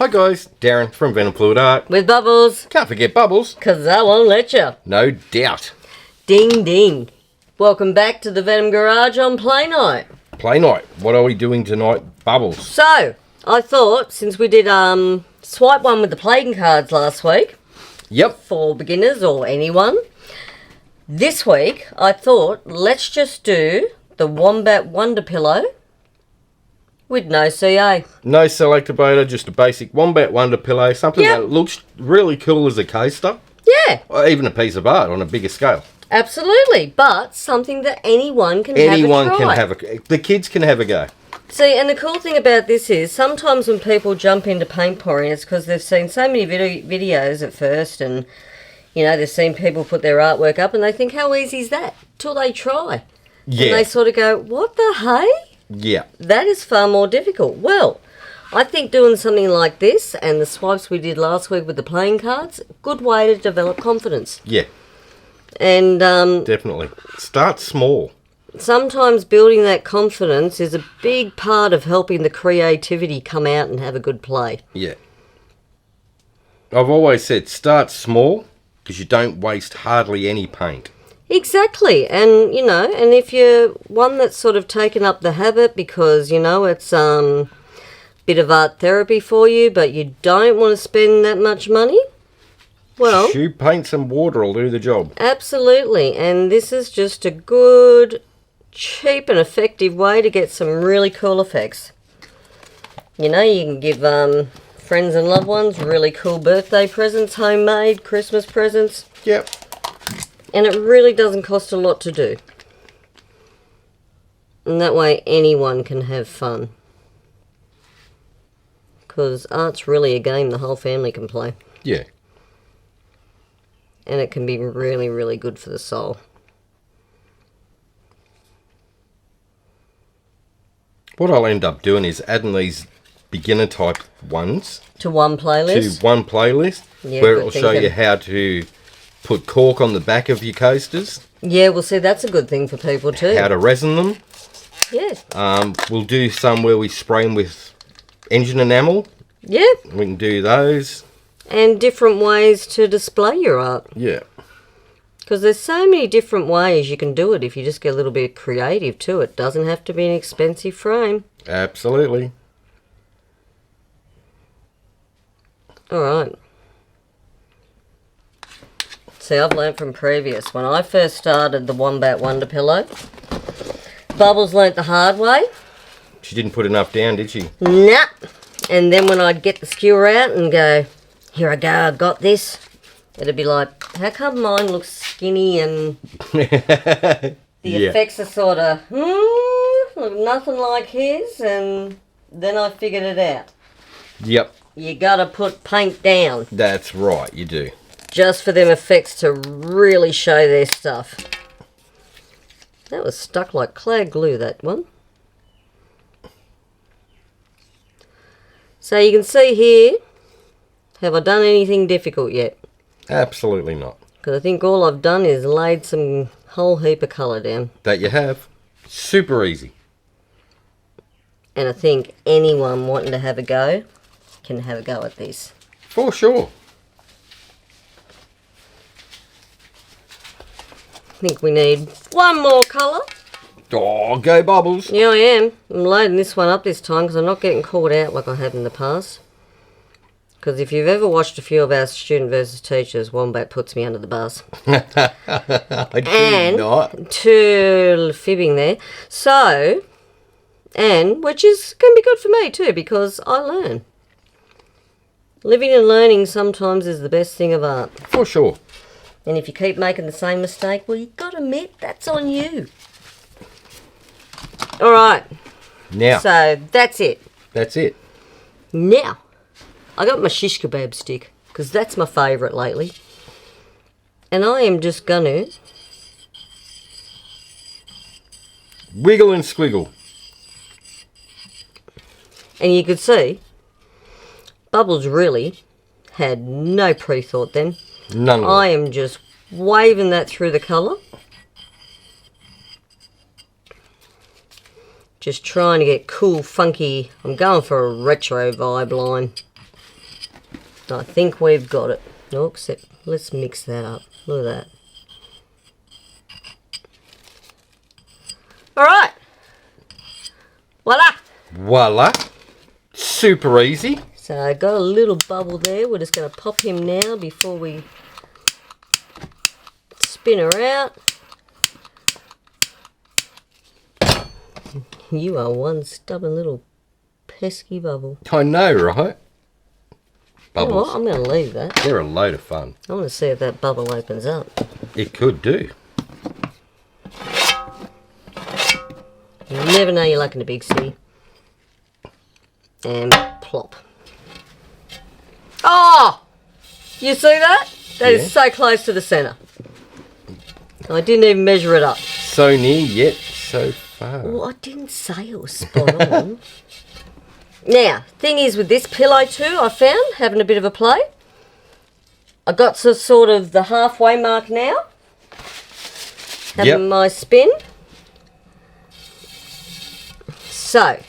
guys, Darren from venomfluidart. With Bubbles. Can't forget Bubbles. Because I won't let you. No doubt. Ding ding. Welcome back to the Venom Garage on Play Night. Play night. What are we doing tonight, Bubbles? So, I thought, since we did swipe one with the playing cards last week. Yep. For beginners or anyone. This week, I thought, let's just do the Wombat Wonder Pillow with no CA. No cell activator, just a basic Wombat Wonder Pillow. Something that looks really cool as a coaster. Yeah. Or even a piece of art on a bigger scale. Absolutely. But something that anyone can have a try. Anyone can have a... The kids can have a go. See, and the cool thing about this is sometimes when people jump into paint pouring, it's because they've seen so many videos at first and, you know, they've seen people put their artwork up and they think, how easy is that? Till they try. Yeah. And they sort of go, what the hey? Yeah. That is far more difficult. Well, I think doing something like this and the swipes we did last week with the playing cards, good way to develop confidence. Yeah. And definitely. Start small. Sometimes building that confidence is a big part of helping the creativity come out and have a good play. Yeah. I've always said start small because you don't waste hardly any paint. Exactly. And, you know, and if you're one that's sort of taken up the habit because, you know, it's bit of art therapy for you, but you don't want to spend that much money, well... Paint and water will do the job. Absolutely. And this is just a good... cheap and effective way to get some really cool effects. You know, you can give friends and loved ones really cool birthday presents, homemade Christmas presents. Yep. And it really doesn't cost a lot to do. And that way anyone can have fun. Because art's really a game the whole family can play. Yeah. And it can be really, really good for the soul. What I'll end up doing is adding these beginner type ones to one playlist. Yeah, where it'll show you how to put cork on the back of your coasters. Yeah, well, see, that's a good thing for people too. How to resin them. Yeah. We'll do some where we spray them with engine enamel. Yeah. We can do those. And different ways to display your art. Yeah. Because there's so many different ways you can do it if you just get a little bit creative to it. Doesn't have to be an expensive frame. Absolutely. Alright. See, I've learnt from previous. When I first started the Wombat Wonder Pillow, Bubbles learnt the hard way. She didn't put enough down, did she? Nah. And then when I'd get the skewer out and go, here I go, I got this. It'd be like, how come mine looks skinny and the effects are sort of, look nothing like his, and then I figured it out. Yep. You gotta put paint down. That's right, you do. Just for them effects to really show their stuff. That was stuck like clay glue, that one. So you can see here, have I done anything difficult yet? Absolutely not. Because I think all I've done is laid some whole heap of colour down. That you have. Super easy. And I think anyone wanting to have a go can have a go at this. For sure. I think we need one more colour. Oh, go Bubbles. Yeah, I am. I'm loading this one up this time because I'm not getting caught out like I have in the past. Because if you've ever watched a few of our Student versus Teachers, Wombat puts me under the bus. I do not. To fibbing there. So, and which is can be good for me too because I learn. Living and learning sometimes is the best thing of art. For sure. And if you keep making the same mistake, well, you've got to admit that's on you. All right. Now. So that's it. That's it. Now. I got my shish kebab stick, because that's my favourite lately. And I am just going to... wiggle and squiggle. And you could see, Bubbles really had no pre-thought then. None. I am just waving that through the colour. Just trying to get cool, funky. I'm going for a retro vibe line. I think we've got it. Oh, except let's mix that up. Look at that. Alright. Voila. Voila. Super easy. So I got a little bubble there. We're just going to pop him now before we spin her out. You are one stubborn little pesky bubble. I know, right? You know Bubbles. what? I'm going to leave that. They're a load of fun. I want to see if that bubble opens up. It could do. You never know you're lucky in a big city. And plop. Oh! You see that? That is so close to the centre. I didn't even measure it up. So near yet so far. Well, I didn't say it was spot on. Now, thing is with this pillow too, I found, having a bit of a play. I got to sort of the halfway mark now. Having my spin. So,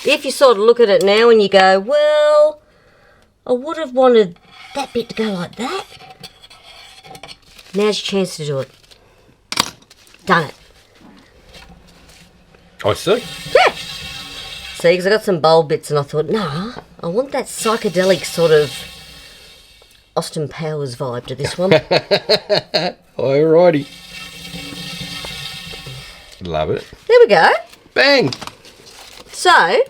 if you sort of look at it now and you go, well, I would have wanted that bit to go like that. Now's your chance to do it. Done it. I see. Yeah. See, because I got some bold bits and I thought, nah, I want that psychedelic sort of Austin Powers vibe to this one. Alrighty. Love it. There we go. Bang! So,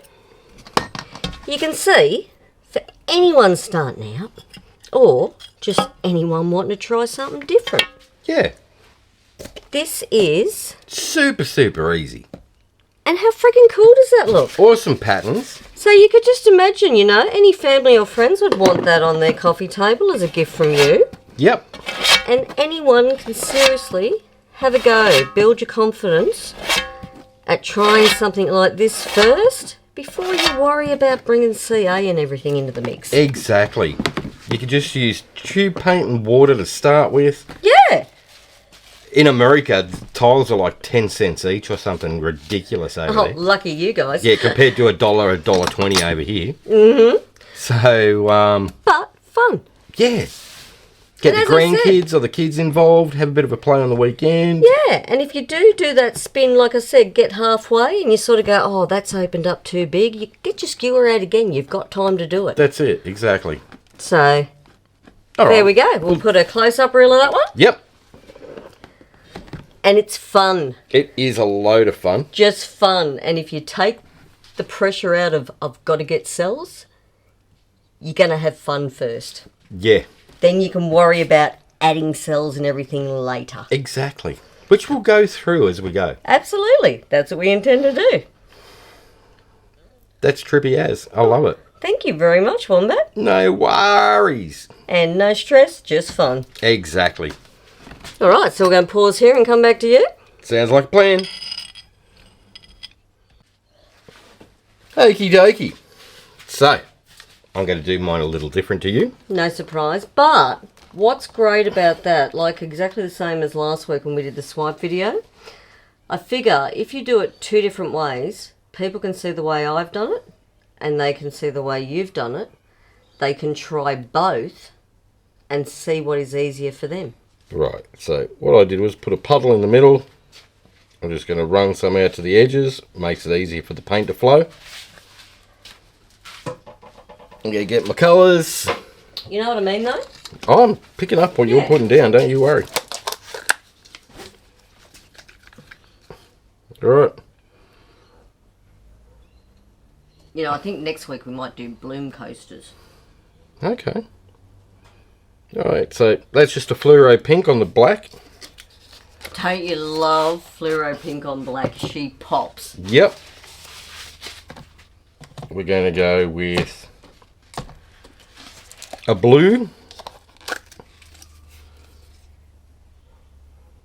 you can see, for anyone starting out, or just anyone wanting to try something different, Yeah. this is... Super, super easy. And how freaking cool does that look? Awesome patterns. So you could just imagine, you know, any family or friends would want that on their coffee table as a gift from you. Yep. And anyone can seriously have a go. Build your confidence at trying something like this first before you worry about bringing CA and everything into the mix. Exactly. You could just use tube paint and water to start with. Yeah. In America, tiles are like 10 cents each or something ridiculous over Oh, there. lucky you guys. Yeah, compared to $1.20 over here. Mm-hmm. So, But fun. yeah. Get the And as I said- grandkids or the kids involved, have a bit of a play on the weekend. Yeah, and if you do that spin, like I said, get halfway and you sort of go, oh, that's opened up too big, you get your skewer out again. You've got time to do it. That's it, exactly. So, All there right. we go. We'll put a close-up reel of that one. Yep. And it's fun. It is a load of fun. Just fun. And if you take the pressure out of, I've got to get cells, you're going to have fun first. Yeah. Then you can worry about adding cells and everything later. Exactly. Which we'll go through as we go. Absolutely. That's what we intend to do. That's trippy as. I love it. Thank you very much, Wombat. No worries. And no stress, just fun. Exactly. All right, so we're going to pause here and come back to you. Sounds like a plan. Okie dokie. So, I'm going to do mine a little different to you. No surprise. But what's great about that, like exactly the same as last week when we did the swipe video, I figure if you do it two different ways, people can see the way I've done it and they can see the way you've done it. They can try both and see what is easier for them. Right, so what I did was put a puddle in the middle. I'm just going to run some out to the edges. Makes it easier for the paint to flow. I'm going to get my colours. You know what I mean though? Oh, I'm picking up what you're putting down, don't you worry. Alright. You know, I think next week we might do bloom coasters. Okay. Alright, so that's just a fluoro pink on the black. Don't you love fluoro pink on black? She pops. Yep. We're going to go with a blue.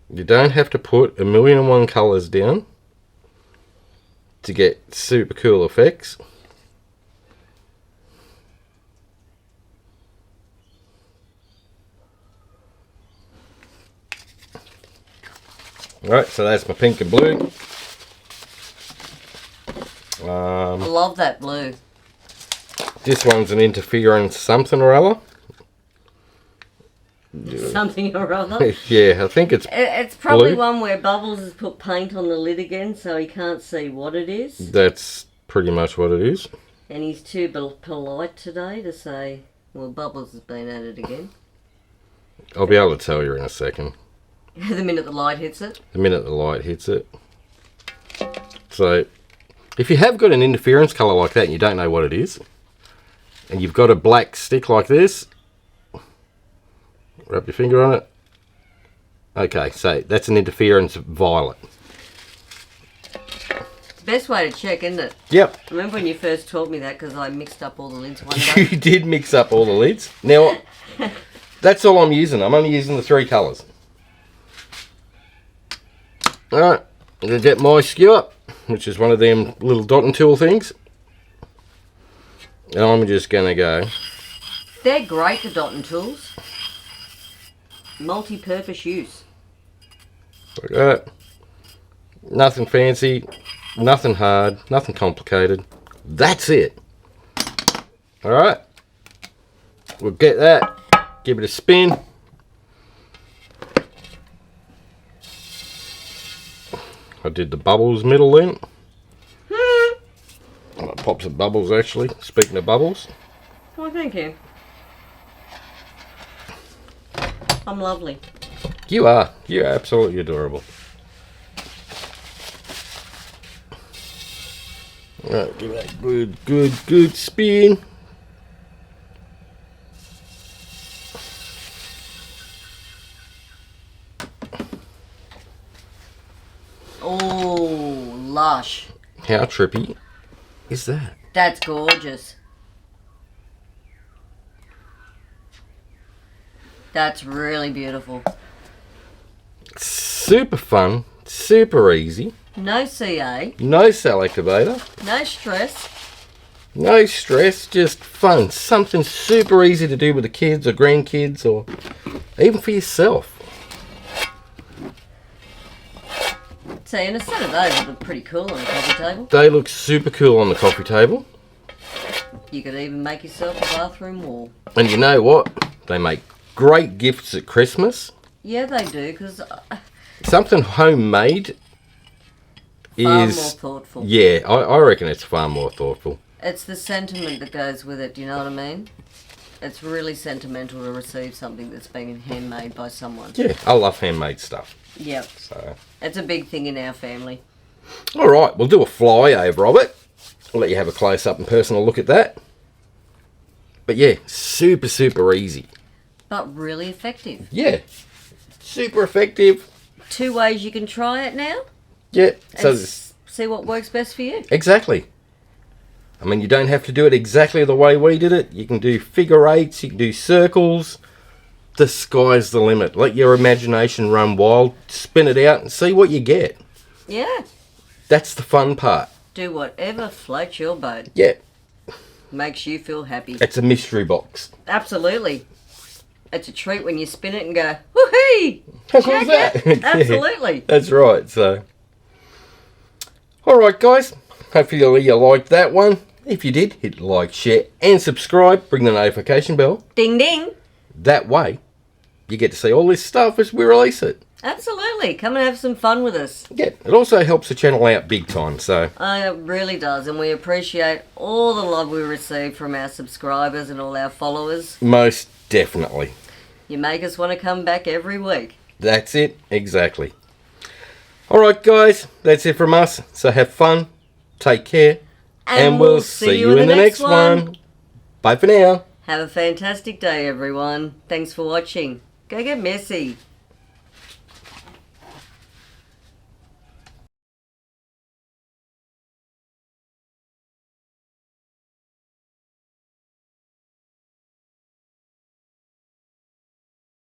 You don't have to put 1,000,001 colours down to get super cool effects. Alright, so that's my pink and blue. I love that blue. This one's an interference something or other. Something or other. Yeah, I think It's probably blue. one where Bubbles has put paint on the lid again, so he can't see what it is. That's pretty much what it is. And he's too polite today to say, well, Bubbles has been at it again. I'll be able to tell you in a second. The minute the light hits it. The minute the light hits it. So, if you have got an interference colour like that and you don't know what it is, and you've got a black stick like this, rub your finger on it. Okay, so that's an interference violet. Best way to check, isn't it? Yep. Remember when you first taught me that because I mixed up all the lids one day? You did mix up all the lids. Now, that's all I'm using. I'm only using the 3 colours. Alright, I'm going to get my skewer, which is one of them little dotting tool things. And I'm just going to go. They're great, the dotting tools. Multi-purpose use. Like that. Nothing fancy, nothing hard, nothing complicated. That's it. Alright. We'll get that. Give it a spin. I did the bubbles middle then. I'll pop some bubbles actually. Speaking of bubbles. Oh, thank you. I'm lovely. You are. You're absolutely adorable. Alright, give that good spin. Oh, lush. How trippy is that? That's gorgeous. That's really beautiful. Super fun, super easy. No CA, No cell activator, no stress. no stress, just fun. Something super easy to do with the kids or grandkids or even for yourself. See, and a set of those would look pretty cool on the coffee table. They look super cool on the coffee table. You could even make yourself a bathroom wall. And you know what? They make great gifts at Christmas. Yeah, they do, because Something homemade far is... more thoughtful. Yeah, I reckon it's far more thoughtful. It's the sentiment that goes with it, do you know what I mean? It's really sentimental to receive something that's been handmade by someone. Yeah, I love handmade stuff. Yep. So, It's a big thing in our family. all right, we'll do a flyover of it. I'll let you have a close-up and personal look at that. But yeah, super, super easy. But really effective. Yeah, super effective. 2 ways you can try it now. Yeah, And so see what works best for you. exactly. I mean, you don't have to do it exactly the way we did it. You can do figure eights, you can do circles. The sky's the limit. Let your imagination run wild, spin it out and see what you get. Yeah. That's the fun part. Do whatever floats your boat. Yeah, Makes you feel happy. it's a mystery box. Absolutely. It's a treat when you spin it and go, woohoo! How cool is that? Yeah, Absolutely. that's right, so. Alright guys, hopefully you liked that one. If you did, hit like, share and subscribe. Bring the notification bell. Ding ding. That way, you get to see all this stuff as we release it. Absolutely. Come and have some fun with us. Yeah, it also helps the channel out big time, so. It really does, and we appreciate all the love we receive from our subscribers and all our followers. Most definitely. You make us want to come back every week. That's it, exactly. Alright guys, that's it from us. So have fun, take care, and we'll see you in the next one. Bye for now. Have a fantastic day, everyone. Thanks for watching. Go get messy.